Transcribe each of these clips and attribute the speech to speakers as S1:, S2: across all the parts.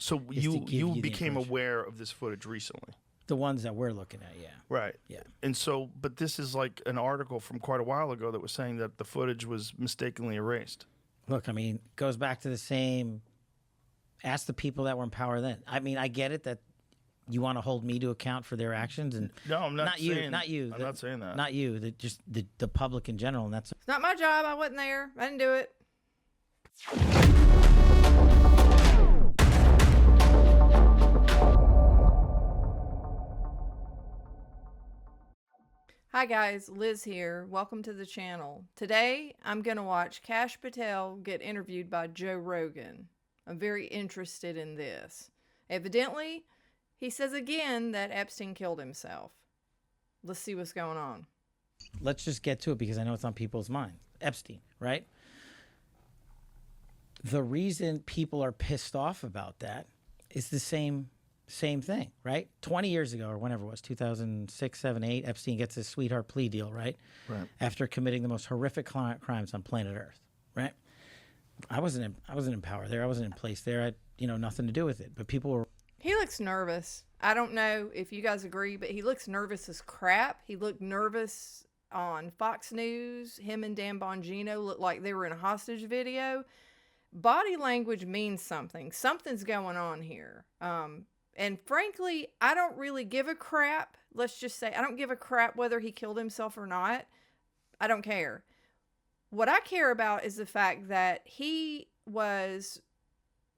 S1: So you became aware of this footage recently?
S2: The ones that we're looking at, yeah.
S1: Right.
S2: Yeah.
S1: And so, but this is like an article from quite a while ago that was saying that the footage was mistakenly erased.
S2: Look, I mean, it goes back to the same, ask the people that were in power then. I mean, I get it that you want to hold me to account for their actions, and
S1: No, I'm not saying,
S2: you, not you.
S1: I'm not saying that.
S2: Not you, just the public in general, and that's
S3: It's not my job. I wasn't there. I didn't do it. Hi guys, Liz here. Welcome to the channel. Today, I'm going to watch Kash Patel get interviewed by Joe Rogan. I'm very interested in this. Evidently, he says again that Epstein killed himself. Let's see what's going on.
S2: Let's just get to it because I know it's on people's minds. Epstein, right? The reason people are pissed off about that is the same thing, right? 20 years ago or whenever it was, 2006, 7, 8, Epstein gets his sweetheart plea deal, right?
S1: Right.
S2: After committing the most horrific crimes on planet Earth, right? I wasn't in power there. I wasn't in place there. I had, nothing to do with it. But people were.
S3: He looks nervous. I don't know if you guys agree, but he looks nervous as crap. He looked nervous on Fox News. Him and Dan Bongino looked like they were in a hostage video. Body language means something. Something's going on here. And frankly, I don't really give a crap. Let's just say I don't give a crap whether he killed himself or not. I don't care. What I care about is the fact that he was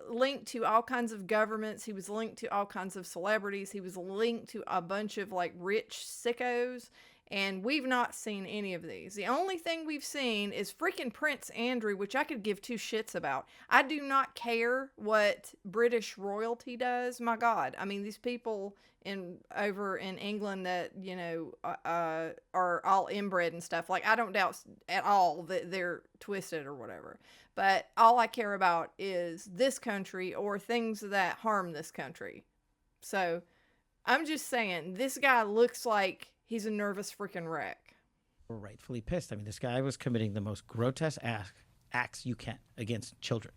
S3: linked to all kinds of governments. He was linked to all kinds of celebrities. He was linked to a bunch of like rich sickos. And we've not seen any of these. The only thing we've seen is freaking Prince Andrew, which I could give two shits about. I do not care what British royalty does. My God. I mean, these people over in England that, are all inbred and stuff. Like, I don't doubt at all that they're twisted or whatever. But all I care about is this country or things that harm this country. So I'm just saying, this guy looks like he's a nervous freaking wreck.
S2: We're rightfully pissed. I mean, this guy was committing the most grotesque acts you can against children.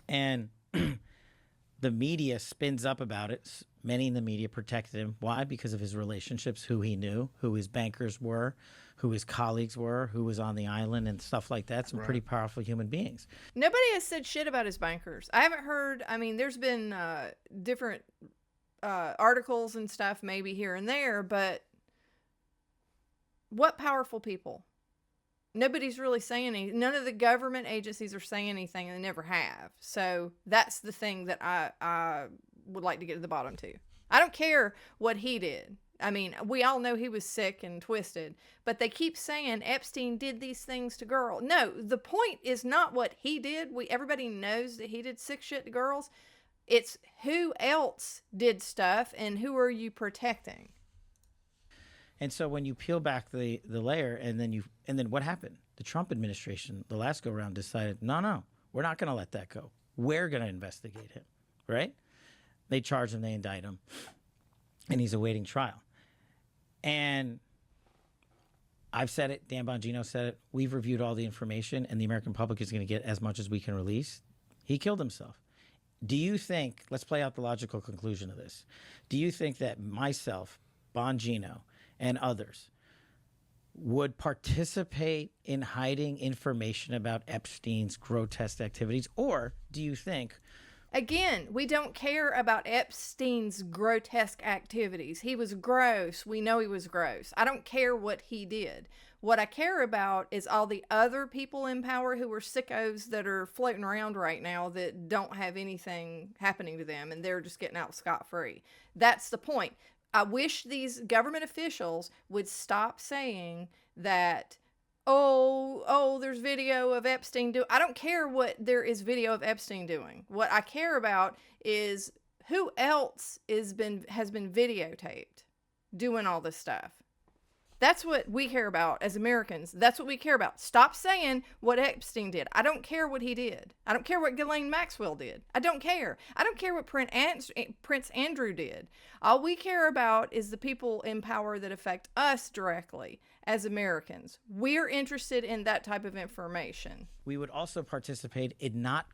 S2: And the media spins up about it. Many in the media protected him. Why? Because of his relationships, who he knew, who his bankers were, who his colleagues were, who was on the island and stuff like that. Some pretty powerful human beings.
S3: Nobody has said shit about his bankers. I haven't heard, there's been different articles and stuff maybe here and there, but what powerful people? Nobody's really saying anything. None of the government agencies are saying anything, and they never have. So that's the thing that I would like to get to the bottom to. I don't care what he did. I mean, we all know he was sick and twisted, but they keep saying Epstein did these things to girls. No, the point is not what he did. Everybody knows that he did sick shit to girls. It's who else did stuff and who are you protecting?
S2: And so when you peel back the layer and then what happened? The Trump administration, the last go around, decided, no, we're not going to let that go. We're going to investigate him, right? They charge him, they indict him, and he's awaiting trial. And I've said it, Dan Bongino said it, we've reviewed all the information, and the American public is going to get as much as we can release. He killed himself. Do you think, let's play out the logical conclusion of this. Do you think that myself, Bongino, and others would participate in hiding information about Epstein's grotesque activities? Or do you think...
S3: Again, we don't care about Epstein's grotesque activities. He was gross. We know he was gross. I don't care what he did. What I care about is all the other people in power who are sickos that are floating around right now that don't have anything happening to them and they're just getting out scot-free. That's the point. I wish these government officials would stop saying that, oh, there's video of Epstein doing. I don't care what there is video of Epstein doing. What I care about is who else has been videotaped doing all this stuff. That's what we care about as Americans. That's what we care about. Stop saying what Epstein did. I don't care what he did. I don't care what Ghislaine Maxwell did. I don't care. I don't care what Prince Andrew did. All we care about is the people in power that affect us directly as Americans. We're interested in that type of information.
S2: We would also participate in not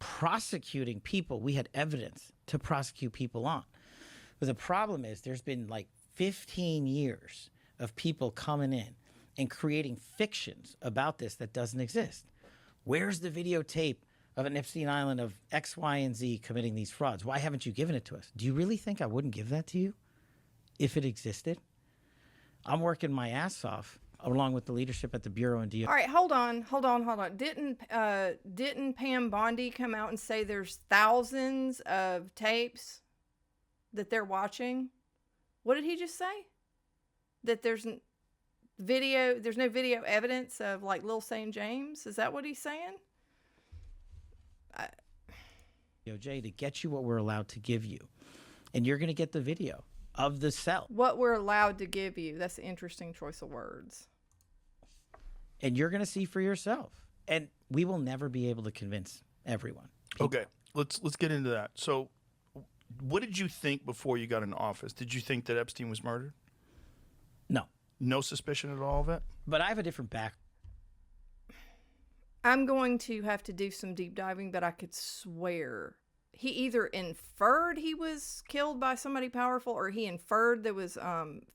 S2: prosecuting people. We had evidence to prosecute people on. But the problem is there's been like 15 years of people coming in and creating fictions about this that doesn't exist. Where's the videotape of an Epstein Island of X, Y, and Z committing these frauds? Why haven't you given it to us? Do you really think I wouldn't give that to you if it existed? I'm working my ass off along with the leadership at the Bureau and DO.
S3: All right, hold on. Didn't Pam Bondi come out and say there's thousands of tapes that they're watching? What did he just say? That there's no video evidence of like Lil St. James? Is that what he's saying?
S2: DOJ to get you what we're allowed to give you. And you're going to get the video of the cell.
S3: What we're allowed to give you. That's an interesting choice of words.
S2: And you're going to see for yourself. And we will never be able to convince everyone.
S1: Okay, let's get into that. So what did you think before you got in office? Did you think that Epstein was murdered?
S2: No.
S1: No suspicion at all of it?
S2: But I have a different back.
S3: I'm going to have to do some deep diving, but I could swear he either inferred he was killed by somebody powerful, or he inferred there was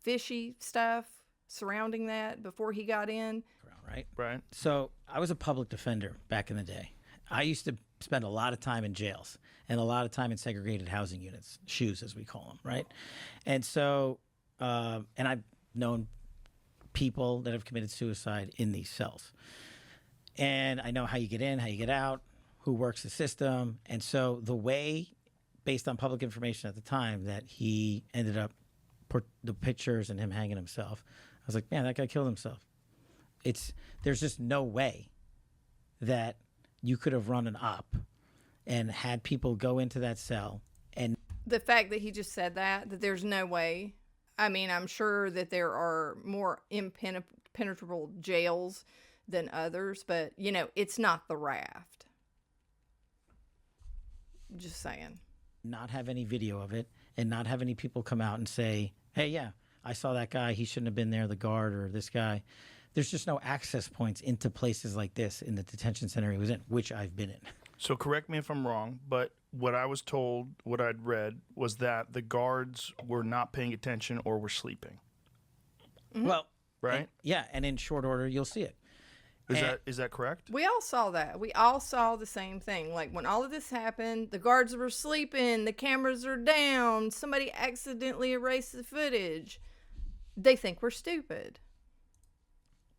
S3: fishy stuff surrounding that before he got in.
S2: Right?
S1: Right.
S2: So I was a public defender back in the day. I used to spend a lot of time in jails and a lot of time in segregated housing units, SHUs as we call them, right? And so, and I've known people that have committed suicide in these cells. And I know how you get in, how you get out, who works the system. And so the way, based on public information at the time, that he ended up, the pictures and him hanging himself, I was like, man, that guy killed himself. There's just no way that you could have run an op and had people go into that cell. And
S3: the fact that he just said that there's no way. I mean, I'm sure that there are more impenetrable jails than others, but you know, it's not the Raft. Just saying.
S2: Not have any video of it and not have any people come out and say, hey, yeah, I saw that guy. He shouldn't have been there, the guard or this guy. There's just no access points into places like this in the detention center he was in, which I've been in.
S1: So correct me if I'm wrong, but what I was told, what I'd read, was that the guards were not paying attention or were sleeping.
S3: Mm-hmm.
S2: Well,
S1: right?
S2: And in short order, you'll see it.
S1: Is that correct?
S3: We all saw that. We all saw the same thing. Like when all of this happened, the guards were sleeping, the cameras are down, somebody accidentally erased the footage. They think we're stupid.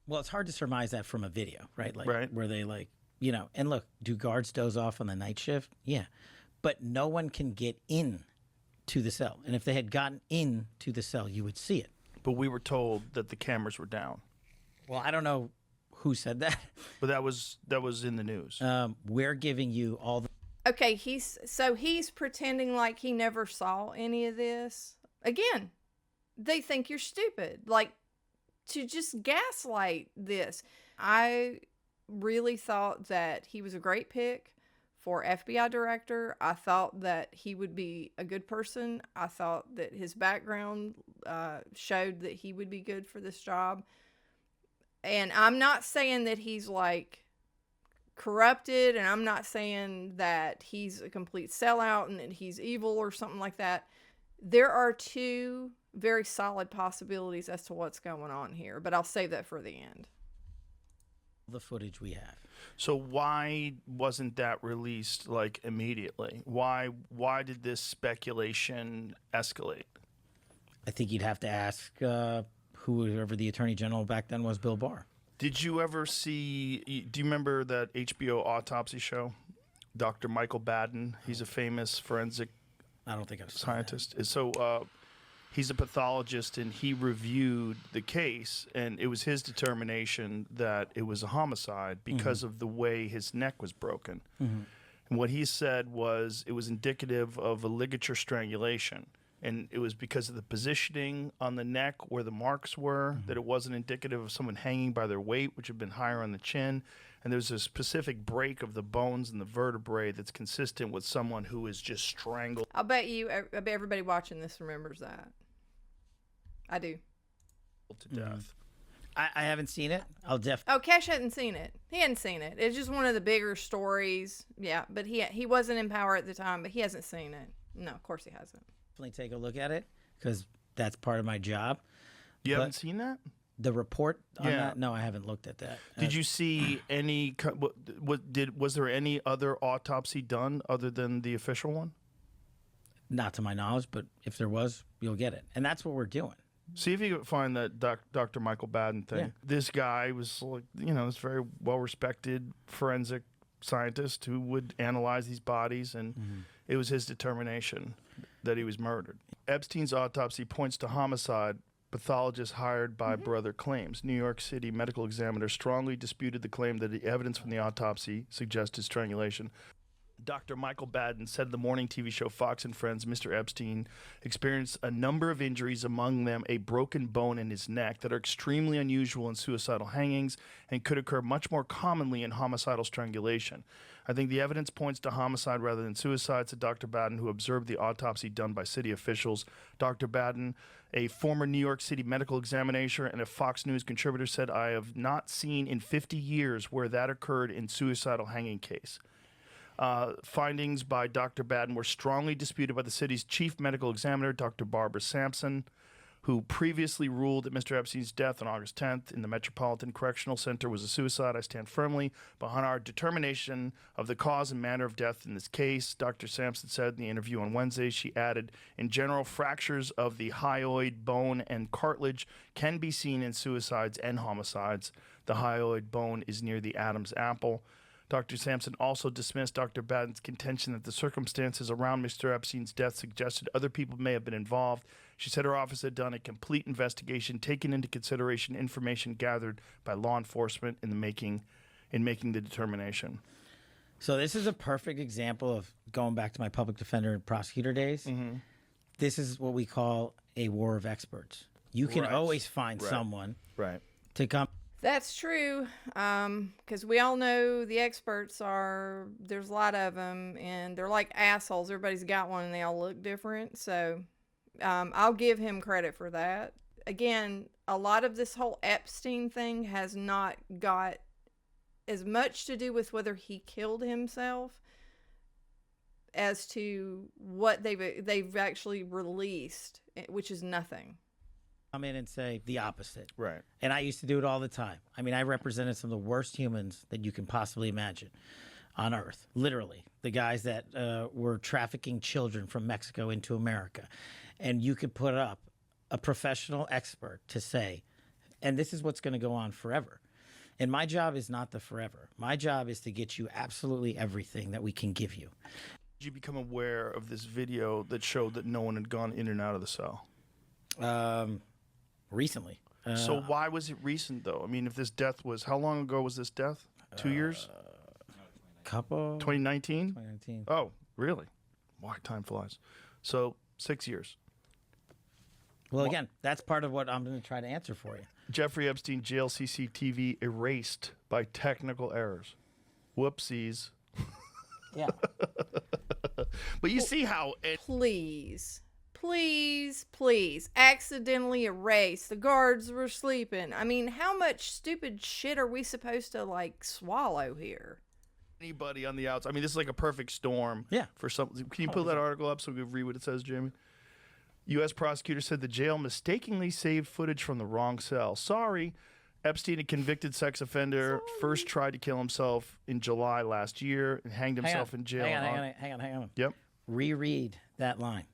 S2: Well, it's hard to surmise that from a video, right? Like,
S1: right.
S2: Where they and look, do guards doze off on the night shift? Yeah. But no one can get in to the cell. And if they had gotten in to the cell, you would see it.
S1: But we were told that the cameras were down.
S2: Well, I don't know who said that.
S1: But that was in the news.
S2: We're giving you all the...
S3: Okay, he's pretending like he never saw any of this. Again, they think you're stupid. Like, to just gaslight this. I really thought that he was a great pick for FBI director. I thought that he would be a good person. I thought that his background showed that he would be good for this job. And I'm not saying that he's like corrupted, and I'm not saying that he's a complete sellout and that he's evil or something like that. There are two very solid possibilities as to what's going on here, but I'll save that for the end.
S2: The footage we have.
S1: So why wasn't that released like immediately? Why did this speculation escalate?
S2: I think you'd have to ask whoever the attorney general back then was, Bill Barr.
S1: Did you ever see? Do you remember that HBO autopsy show? Dr. Michael Baden. He's a famous forensic.
S2: I don't think I've seen
S1: scientist. So he's a pathologist, and he reviewed the case, and it was his determination that it was a homicide because of the way his neck was broken. Mm-hmm. And what he said was it was indicative of a ligature strangulation, and it was because of the positioning on the neck where the marks were, that it wasn't indicative of someone hanging by their weight, which had been higher on the chin. And there's a specific break of the bones and the vertebrae that's consistent with someone who is just strangled.
S3: I bet everybody watching this remembers that. I do.
S1: To death.
S2: I haven't seen it. I'll definitely.
S3: Oh, Kash hadn't seen it. He hadn't seen it. It's just one of the bigger stories. Yeah, but he wasn't in power at the time, but he hasn't seen it. No, of course he hasn't.
S2: Take a look at it because that's part of my job.
S1: You
S2: But-
S1: haven't seen that?
S2: The report on
S1: Yeah.
S2: that? No, I haven't looked at that.
S1: Did you see any? Was there any other autopsy done other than the official one?
S2: Not to my knowledge, but if there was, you'll get it. And that's what we're doing.
S1: See if you can find that Dr. Michael Baden thing.
S2: Yeah.
S1: This guy was like, this very well-respected forensic scientist who would analyze these bodies, and it was his determination that he was murdered. Epstein's autopsy points to homicide. Pathologist hired by brother claims. New York City medical examiner strongly disputed the claim that the evidence from the autopsy suggested strangulation. Dr. Michael Baden said in the morning TV show Fox and Friends, Mr. Epstein experienced a number of injuries, among them a broken bone in his neck, that are extremely unusual in suicidal hangings and could occur much more commonly in homicidal strangulation. I think the evidence points to homicide rather than suicide, said Dr. Baden, who observed the autopsy done by city officials. Dr. Baden, a former New York City medical examiner and a Fox News contributor, said, I have not seen in 50 years where that occurred in suicidal hanging case. Findings by Dr. Baden were strongly disputed by the city's chief medical examiner, Dr. Barbara Sampson, who previously ruled that Mr. Epstein's death on August 10th in the Metropolitan Correctional Center was a suicide. I stand firmly behind our determination of the cause and manner of death in this case, Dr. Sampson said in the interview on Wednesday. She added, in general, fractures of the hyoid bone and cartilage can be seen in suicides and homicides. The hyoid bone is near the Adam's apple. Dr. Sampson also dismissed Dr. Baden's contention that the circumstances around Mr. Epstein's death suggested other people may have been involved. She said her office had done a complete investigation, taking into consideration information gathered by law enforcement in making the determination.
S2: So this is a perfect example of going back to my public defender and prosecutor days. This is what we call a war of experts. You can
S1: Right.
S2: always find
S1: Right.
S2: someone
S1: Right.
S2: to come.
S3: That's true, because we all know the experts are, there's a lot of them, and they're like assholes. Everybody's got one, and they all look different. So I'll give him credit for that. Again, a lot of this whole Epstein thing has not got as much to do with whether he killed himself as to what they've actually released, which is nothing.
S2: Come in and say the opposite.
S1: Right.
S2: And I used to do it all the time. I mean, I represented some of the worst humans that you can possibly imagine on earth. Literally. The guys that were trafficking children from Mexico into America. And you could put up a professional expert to say, and this is what's going to go on forever. And my job is not the forever. My job is to get you absolutely everything that we can give you.
S1: Did you become aware of this video that showed that no one had gone in and out of the cell?
S2: Recently.
S1: So why was it recent, though? I mean, if this death was, how long ago was this death? 2 years?
S2: Couple.
S1: 2019?
S2: 2019.
S1: Oh, really? Why time flies. So 6 years.
S2: Well, again, that's part of what I'm going to try to answer for you.
S1: Jeffrey Epstein jail CCTV erased by technical errors. Whoopsies.
S2: Yeah.
S1: But you see how
S3: Please, accidentally erase. The guards were sleeping. I mean, how much stupid shit are we supposed to, like, swallow here?
S1: anybody on the outside. I mean, this is like a perfect storm.
S2: Yeah.
S1: For something. Can you pull that article up so we can read what it says, Jamie? U.S. prosecutor said the jail mistakenly saved footage from the wrong cell. Sorry. Epstein, a convicted sex offender, first tried to kill himself in July last year and hanged himself in jail.
S2: Hang on.
S1: Yep.
S2: Reread that line.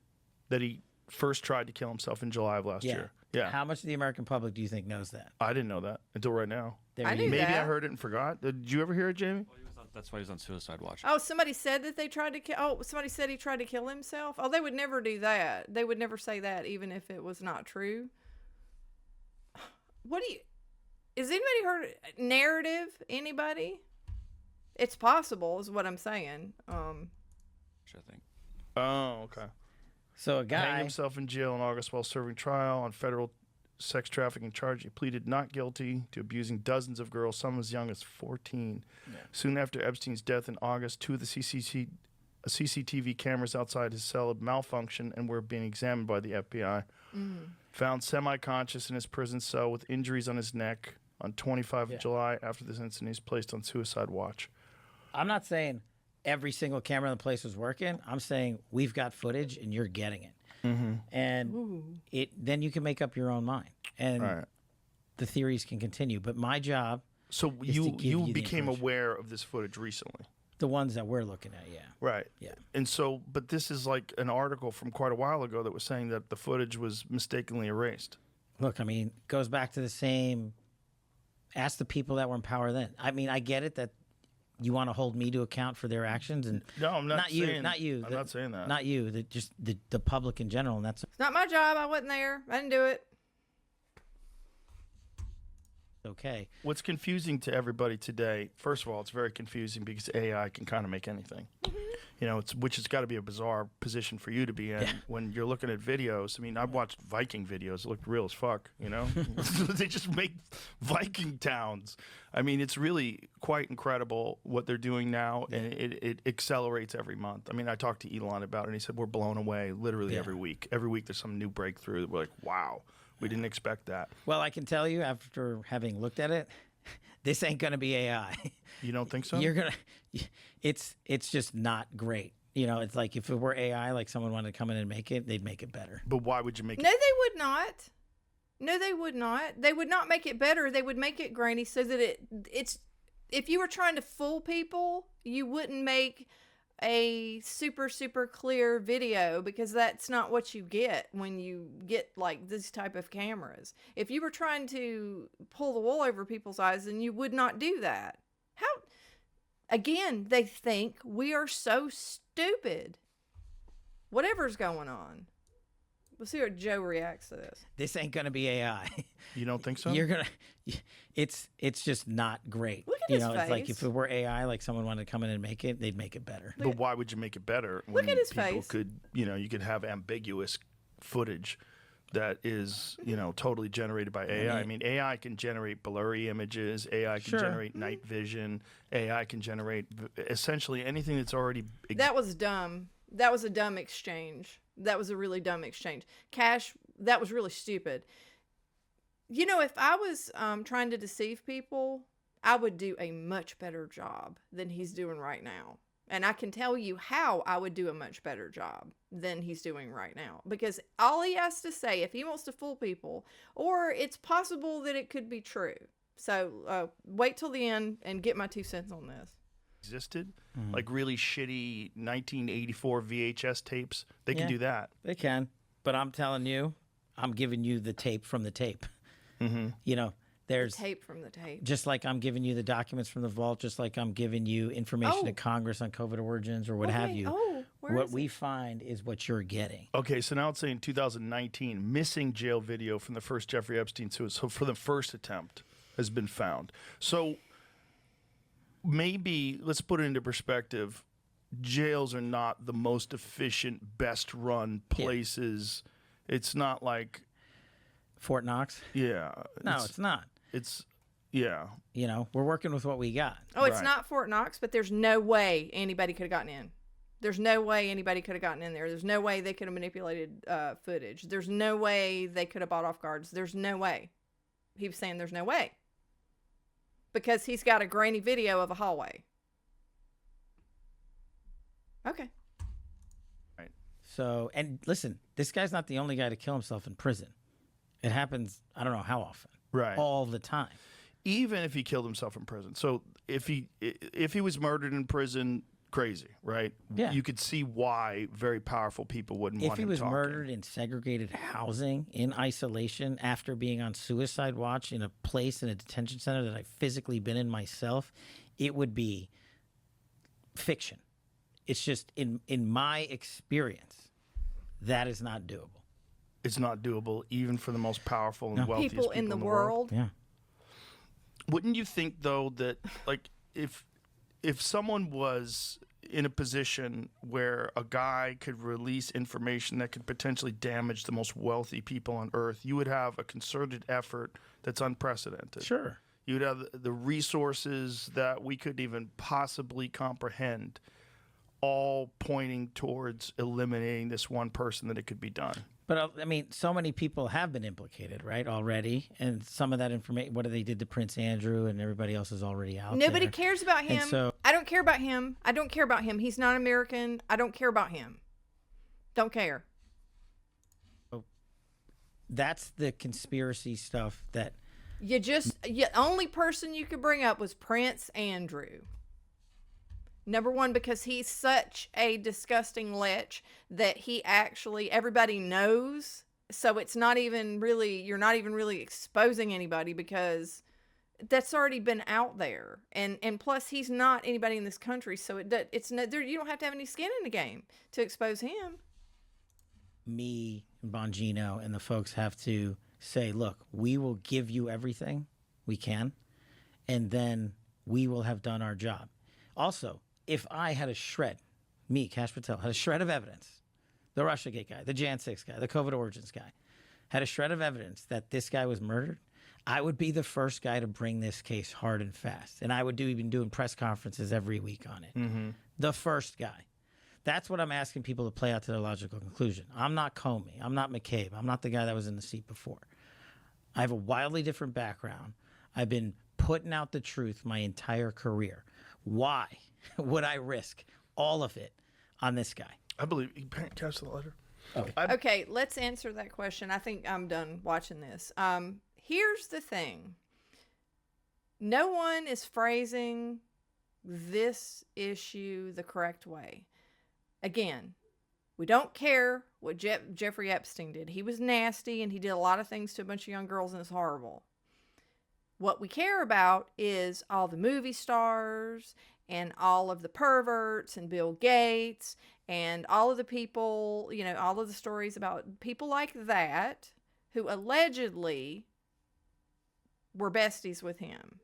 S1: That he first tried to kill himself in July of last year. Yeah.
S2: How much of the American public do you think knows that?
S1: I didn't know that until right now.
S2: There
S3: I
S2: you
S3: knew
S2: go.
S1: Maybe I
S3: that.
S1: heard it and forgot. Did you ever hear it, Jamie?
S4: That's why he was on Suicide Watch.
S3: Oh, somebody said that they tried to kill. Oh, somebody said he tried to kill himself. Oh, they would never do that. They would never say that, even if it was not true. What do you? Is anybody heard narrative? Anybody? It's possible, is what I'm saying.
S4: I think.
S1: Oh, okay.
S2: So a
S1: Hanged
S2: guy.
S1: himself in jail in August while serving trial on federal sex trafficking charge. He pleaded not guilty to abusing dozens of girls, some as young as 14. Soon after Epstein's death in August, two of the CCTV cameras outside his cell had malfunctioned and were being examined by the FBI. found semi-conscious in his prison cell with injuries on his neck on 25
S2: Yeah.
S1: of July. After this incident, he's placed on suicide watch.
S2: I'm not saying every single camera in the place was working. I'm saying we've got footage and you're getting it. And then you can make up your own mind. And
S1: Right.
S2: the theories can continue. But my job,
S1: So
S2: is to give you the
S1: became
S2: information.
S1: aware of this footage recently.
S2: the ones that we're looking at, yeah.
S1: Right.
S2: Yeah.
S1: And so, but this is like an article from quite a while ago that was saying that the footage was mistakenly erased.
S2: Look, I mean, goes back to the same. Ask the people that were in power then. I mean, I get it that you want to hold me to account for their actions, and
S1: No, I'm not
S2: you,
S1: saying,
S2: not you.
S1: I'm not saying that.
S2: Not you. Just the public in general, and that's
S3: It's not my job. I wasn't there. I didn't do it.
S2: okay.
S1: What's confusing to everybody today, first of all, it's very confusing because AI can kind of make anything. You know, which has got to be a bizarre position for you to be in
S2: Yeah.
S1: when you're looking at videos. I mean, I've watched Viking videos. It looked real as fuck, you know? They just make Viking towns. I mean, it's really quite incredible what they're doing now, and it accelerates every month. I mean, I talked to Elon about it, and he said we're blown away literally
S2: Yeah.
S1: every week. Every week there's some new breakthrough that we're like, wow, we didn't expect that.
S2: Well, I can tell you after having looked at it, this ain't gonna be AI.
S1: You don't think so?
S2: You're gonna. It's just not great. You know, it's like if it were AI, like someone wanted to come in and make it, they'd make it better.
S1: But why would you make
S3: No,
S1: it?
S3: they would not. No, they would not. They would not make it better. They would make it grainy so that it's. If you were trying to fool people, you wouldn't make a super clear video because that's not what you get when you get like this type of cameras. If you were trying to pull the wool over people's eyes, then you would not do that. How? Again, they think we are so stupid. Whatever's going on. We'll see how Joe reacts to this.
S2: This ain't gonna be AI.
S1: You don't think so?
S2: You're gonna. It's just not great.
S3: Look at
S2: you
S3: his
S2: know, it's like
S3: face.
S2: if it were AI, like someone wanted to come in and make it, they'd make it better.
S1: But why would you make it better?
S3: Look at his
S1: people
S3: face.
S1: Could, you know, you could have ambiguous footage that is, you know, totally generated by AI. I mean, AI can generate blurry images. AI can
S2: Sure.
S1: generate night vision. AI can generate essentially anything that's already.
S3: That was dumb. That was a dumb exchange. That was a really dumb exchange. Kash, that was really stupid. You know, if I was trying to deceive people, I would do a much better job than he's doing right now. And I can tell you how I would do a much better job than he's doing right now. Because all he has to say, if he wants to fool people, or it's possible that it could be true. So wait till the end and get my 2 cents on this.
S1: Existed, like really shitty 1984 VHS tapes. They can
S2: Yeah.
S1: do that.
S2: They can, but I'm telling you, I'm giving you the tape from the tape. You know, there's
S3: Tape from the tape.
S2: just like I'm giving you the documents from the vault, just like I'm giving you information to
S3: Oh.
S2: Congress on COVID origins or what have
S3: Okay.
S2: you.
S3: Oh, where
S2: what
S3: is
S2: we
S3: it?
S2: find is what you're getting.
S1: Okay, so now it's saying 2019 missing jail video from the first Jeffrey Epstein suicide. So for the first attempt has been found. So maybe let's put it into perspective. Jails are not the most efficient, best run places. It's not like,
S2: Fort Knox?
S1: yeah.
S2: No, it's not.
S1: It's yeah.
S2: You know, we're working with what we got.
S3: Oh, it's
S1: Right.
S3: not Fort Knox, but there's no way anybody could have gotten in. There's no way anybody could have gotten in there. There's no way they could have manipulated footage. There's no way they could have bought off guards. There's no way. He was saying there's no way. Because he's got a grainy video of a hallway. Okay.
S2: So, and listen, this guy's not the only guy to kill himself in prison. It happens, I don't know how often.
S1: Right.
S2: All the time.
S1: Even if he killed himself in prison. So if he was murdered in prison, crazy, right?
S2: Yeah.
S1: You could see why very powerful people wouldn't
S2: If
S1: want
S2: he
S1: him
S2: was
S1: talking.
S2: murdered in segregated housing, in isolation, after being on suicide watch in a place in a detention center that I've physically been in myself, it would be fiction. It's just, in my experience, that is not doable.
S1: It's not doable even for the most powerful and wealthiest
S3: People in the world.
S2: Yeah.
S1: Wouldn't you think though that like if someone was in a position where a guy could release information that could potentially damage the most wealthy people on earth, you would have a concerted effort that's unprecedented.
S2: Sure.
S1: You'd have the resources that we couldn't even possibly comprehend, all pointing towards eliminating this one person that it could be done.
S2: But I mean, so many people have been implicated, right, already, and some of that information, what they did to Prince Andrew and everybody else is already out there.
S3: Nobody cares about him.
S2: so-
S3: I don't care about him. I don't care about him. He's not American. I don't care about him. Don't care.
S2: That's the conspiracy stuff that
S3: Only person you could bring up was Prince Andrew. Number one, because he's such a disgusting lech that everybody knows. So it's not even really, you're not even really exposing anybody because that's already been out there. And plus he's not anybody in this country. So it's no, you don't have to have any skin in the game to expose him.
S2: me and Bongino and the folks have to say, look, we will give you everything we can, and then we will have done our job. Also, if I had a shred, me, Kash Patel, had a shred of evidence, the Russiagate guy, the Jan 6 guy, the COVID origins guy, had a shred of evidence that this guy was murdered, I would be the first guy to bring this case hard and fast. And I would even doing press conferences every week on it. Mm-hmm. The first guy. That's what I'm asking people to play out to their logical conclusion. I'm not Comey. I'm not McCabe. I'm not the guy that was in the seat before. I have a wildly different background. I've been putting out the truth my entire career. Why would I risk all of it on this guy?
S1: I believe he cast the letter.
S3: Okay, let's answer that question. I think I'm done watching this. Here's the thing. No one is phrasing this issue the correct way. Again, we don't care what Jeffrey Epstein did. He was nasty and he did a lot of things to a bunch of young girls and it's horrible. What we care about is all the movie stars and all of the perverts and Bill Gates and all of the people, all of the stories about people like that who allegedly were besties with him.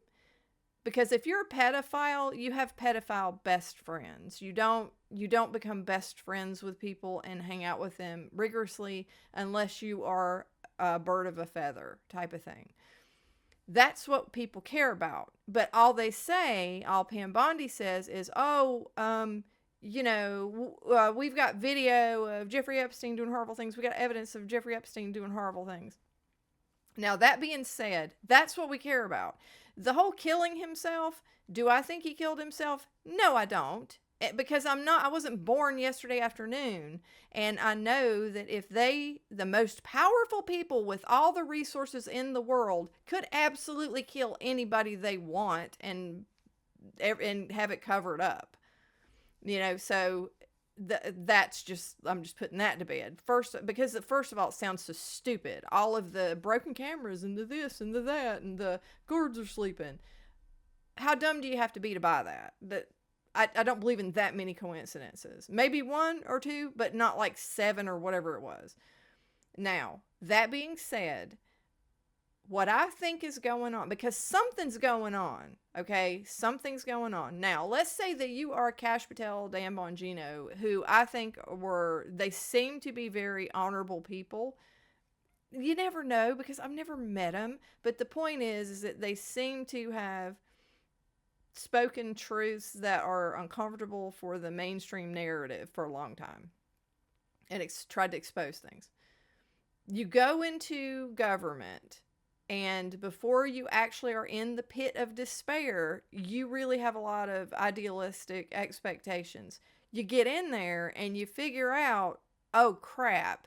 S3: Because if you're a pedophile, you have pedophile best friends. You don't become best friends with people and hang out with them rigorously unless you are a bird of a feather type of thing. That's what people care about. But all they say, all Pam Bondi says is, we've got video of Jeffrey Epstein doing horrible things. We got evidence of Jeffrey Epstein doing horrible things. Now, that being said, that's what we care about. The whole killing himself, do I think he killed himself? No, I don't. Because I wasn't born yesterday afternoon. And I know that if the most powerful people with all the resources in the world could absolutely kill anybody they want and have it covered up. So that's just, I'm just putting that to bed. First of all, it sounds so stupid. All of the broken cameras and the this and the that and the guards are sleeping. How dumb do you have to be to buy that? I don't believe in that many coincidences. Maybe one or two, but not like 7 or whatever it was. Now, that being said, what I think is going on, because something's going on, okay? Something's going on. Now, let's say that you are Kash Patel, Dan Bongino, who I think they seem to be very honorable people. You never know because I've never met them. But the point is that they seem to have spoken truths that are uncomfortable for the mainstream narrative for a long time and tried to expose things. You go into government, and before you actually are in the pit of despair, you really have a lot of idealistic expectations. You get in there and you figure out, oh crap,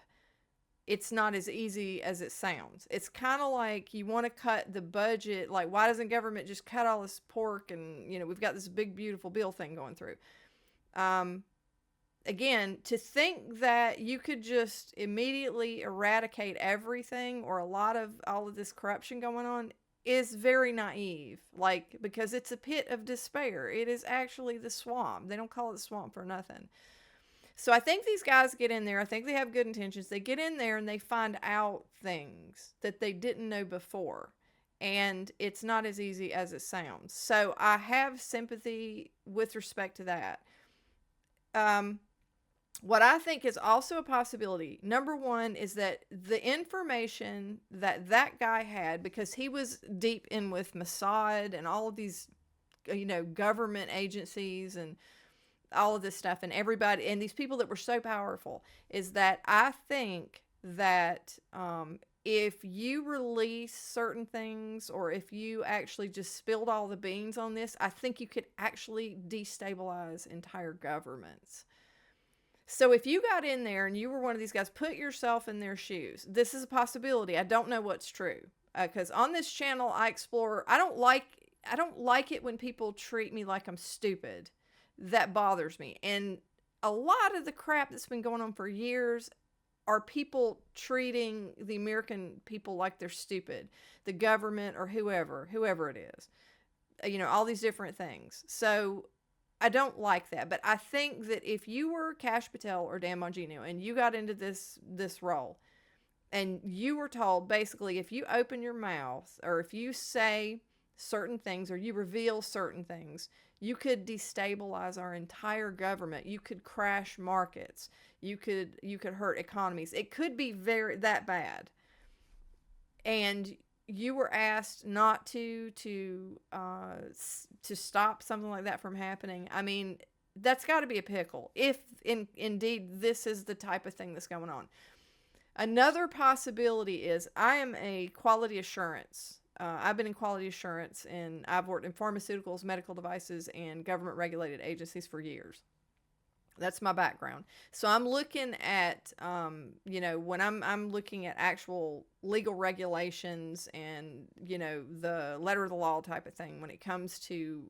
S3: it's not as easy as it sounds. It's kind of like you want to cut the budget. Like, why doesn't government just cut all this pork and, we've got this big, beautiful bill thing going through. Again, to think that you could just immediately eradicate everything or all of this corruption going on is very naive. Because it's a pit of despair. It is actually the swamp. They don't call it the swamp for nothing. So I think these guys get in there. I think they have good intentions. They get in there and they find out things that they didn't know before. And it's not as easy as it sounds. So I have sympathy with respect to that. What I think is also a possibility, number one, is that the information that guy had, because he was deep in with Mossad and all of these, government agencies and all of this stuff and everybody and these people that were so powerful, is that I think that if you release certain things, or if you actually just spilled all the beans on this, I think you could actually destabilize entire governments. So if you got in there and you were one of these guys, put yourself in their shoes. This is a possibility. I don't know what's true, because on this channel I explore. I don't like it when people treat me like I'm stupid. That bothers me. And a lot of the crap that's been going on for years are people treating the American people like they're stupid, the government or whoever it is, all these different things. So I don't like that. But I think that if you were Kash Patel or Dan Bongino and you got into this role, and you were told basically, if you open your mouth or if you say certain things or you reveal certain things, you could destabilize our entire government. You could crash markets. You could hurt economies. It could be that bad. And you were asked not to stop something like that from happening. I mean, that's got to be a pickle if indeed this is the type of thing that's going on. Another possibility is I am a quality assurance. I've been in quality assurance, and I've worked in pharmaceuticals, medical devices, and government regulated agencies for years. That's my background. So I'm looking at, when I'm looking at actual legal regulations and, the letter of the law type of thing when it comes to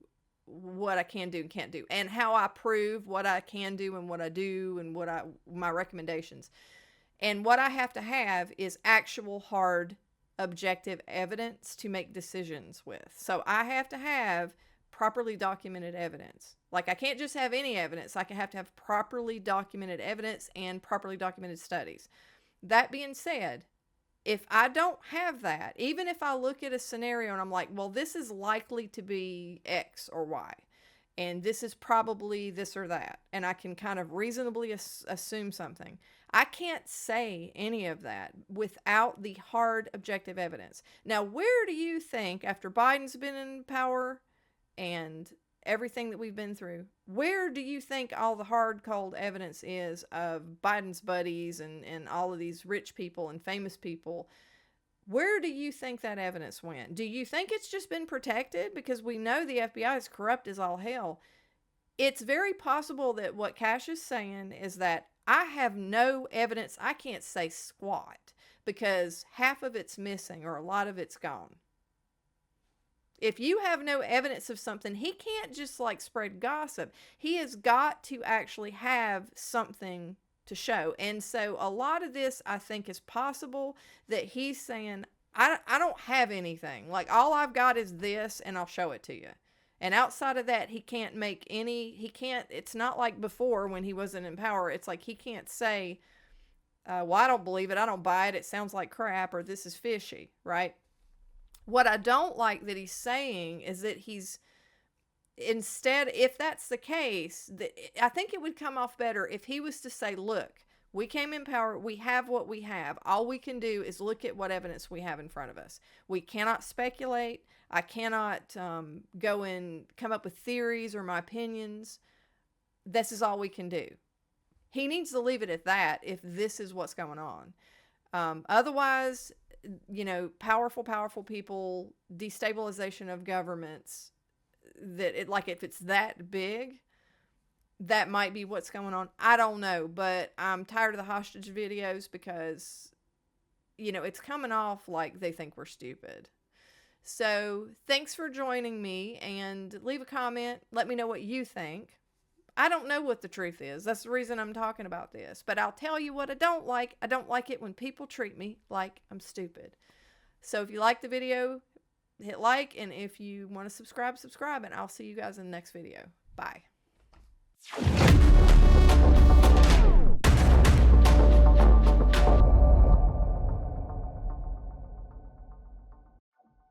S3: what I can do and can't do, and how I prove what I can do and what I do and my recommendations. And what I have to have is actual hard objective evidence to make decisions with. So I have to have properly documented evidence. Like, I can't just have any evidence. I have to have properly documented evidence and properly documented studies. That being said, if I don't have that, even if I look at a scenario and I'm like, well, this is likely to be X or Y, and this is probably this or that, and I can kind of reasonably assume something, I can't say any of that without the hard objective evidence. Now, where do you think, after Biden's been in power and everything that we've been through, where do you think all the hard, cold evidence is of Biden's buddies and all of these rich people and famous people? Where do you think that evidence went? Do you think it's just been protected? Because we know the FBI is corrupt as all hell. It's very possible that what Kash is saying is that I have no evidence. I can't say squat because half of it's missing or a lot of it's gone. If you have no evidence of something, he can't just spread gossip. He has got to actually have something to show. And so a lot of this, I think, is possible that he's saying, I don't have anything. All I've got is this, and I'll show it to you. And outside of that, it's not like before when he wasn't in power. It's like he can't say, well, I don't believe it. I don't buy it. It sounds like crap, or this is fishy, right? What I don't like that he's saying is that instead, if that's the case, I think it would come off better if he was to say, look, we came in power. We have what we have. All we can do is look at what evidence we have in front of us. We cannot speculate. I cannot go and come up with theories or my opinions. This is all we can do. He needs to leave it at that if this is what's going on. Otherwise, powerful people, destabilization of governments, if it's that big, that might be what's going on. I don't know, but I'm tired of the hostage videos because, it's coming off like they think we're stupid. So thanks for joining me, and leave a comment. Let me know what you think. I don't know what the truth is. That's the reason I'm talking about this. But I'll tell you what I don't like. I don't like it when people treat me like I'm stupid. So if you like the video, hit like. And if you want to subscribe. And I'll see you guys in the next video. Bye.